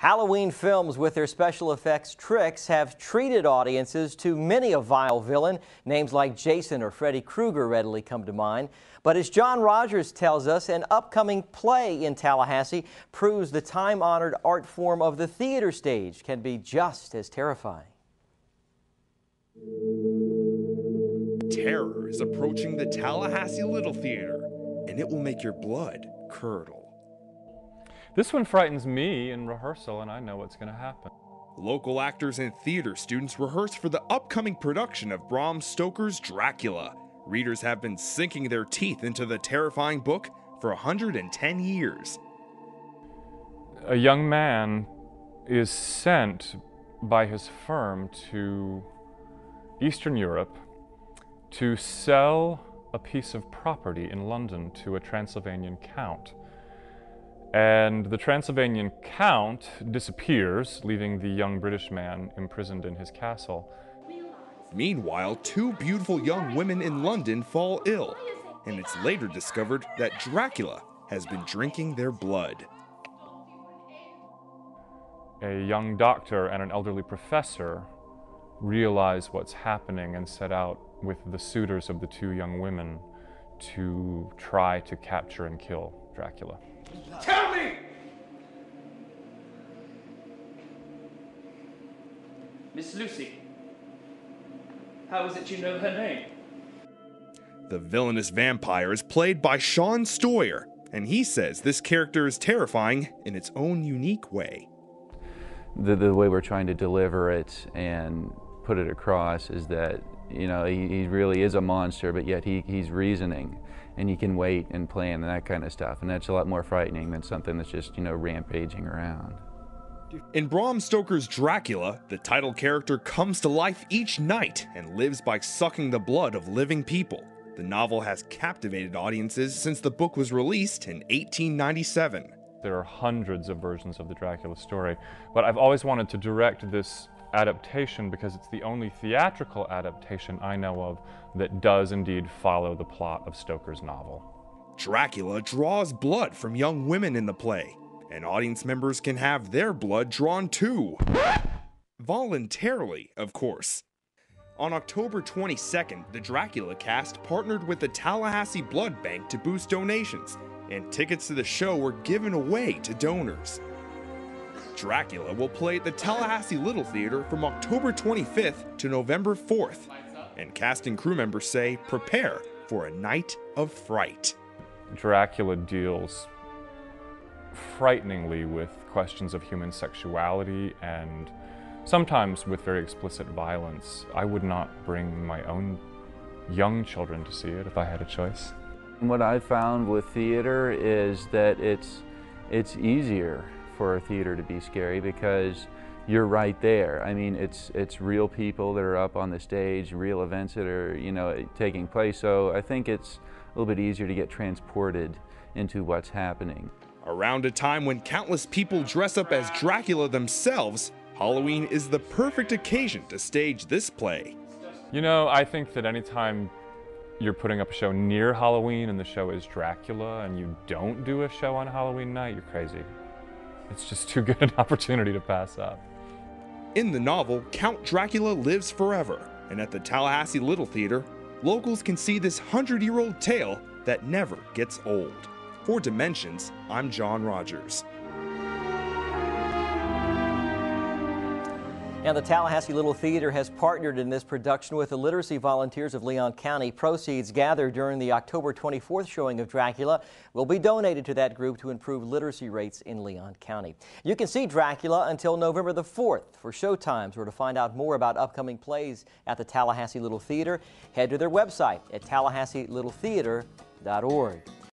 Halloween films with their special effects tricks have treated audiences to many a vile villain. Names like Jason or Freddy Krueger readily come to mind. But as John Rogers tells us, an upcoming play in Tallahassee proves the time-honored art form of the theater stage can be just as terrifying. Terror is approaching the Tallahassee Little Theater, and it will make your blood curdle. This one frightens me in rehearsal, and I know what's going to happen. Local actors and theater students rehearse for the upcoming production of Bram Stoker's Dracula. Readers have been sinking their teeth into the terrifying book for 110 years. A young man is sent by his firm to Eastern Europe to sell a piece of property in London to a Transylvanian count. And the Transylvanian count disappears, leaving the young British man imprisoned in his castle. Meanwhile, two beautiful young women in London fall ill, and it's later discovered that Dracula has been drinking their blood. A young doctor and an elderly professor realize what's happening and set out with the suitors of the two young women to try to capture and kill Dracula. Tell me! Miss Lucy, how is it you know her name? The villainous vampire is played by Sean Stoyer, and he says this character is terrifying in its own unique way. The way we're trying to deliver it and put it across is that, you know, he really is a monster, but yet he's reasoning, and he can wait and plan and that kind of stuff, and that's a lot more frightening than something that's just, you know, rampaging around. In Bram Stoker's Dracula, the title character comes to life each night and lives by sucking the blood of living people. The novel has captivated audiences since the book was released in 1897. There are hundreds of versions of the Dracula story, but I've always wanted to direct this adaptation because it's the only theatrical adaptation I know of that does indeed follow the plot of Stoker's novel. Dracula draws blood from young women in the play, and audience members can have their blood drawn too. Voluntarily, of course. On October 22nd, the Dracula cast partnered with the Tallahassee Blood Bank to boost donations, and tickets to the show were given away to donors. Dracula will play at the Tallahassee Little Theater from October 25th to November 4th, and cast and crew members say prepare for a night of fright. Dracula deals frighteningly with questions of human sexuality and sometimes with very explicit violence. I would not bring my own young children to see it if I had a choice. What I've found with theater is that it's easier for a theater to be scary because you're right there. I mean, it's real people that are up on the stage, real events that are, you know, taking place. So I think it's a little bit easier to get transported into what's happening. Around a time when countless people dress up as Dracula themselves, Halloween is the perfect occasion to stage this play. You know, I think that anytime you're putting up a show near Halloween and the show is Dracula and you don't do a show on Halloween night, you're crazy. It's just too good an opportunity to pass up. In the novel, Count Dracula lives forever, and at the Tallahassee Little Theater, locals can see this 100-year-old tale that never gets old. For Dimensions, I'm John Rogers. And the Tallahassee Little Theater has partnered in this production with the Literacy Volunteers of Leon County. Proceeds gathered during the October 24th showing of Dracula will be donated to that group to improve literacy rates in Leon County. You can see Dracula until November the 4th. For showtimes or to find out more about upcoming plays at the Tallahassee Little Theater, head to their website at tallahasseelittletheater.org.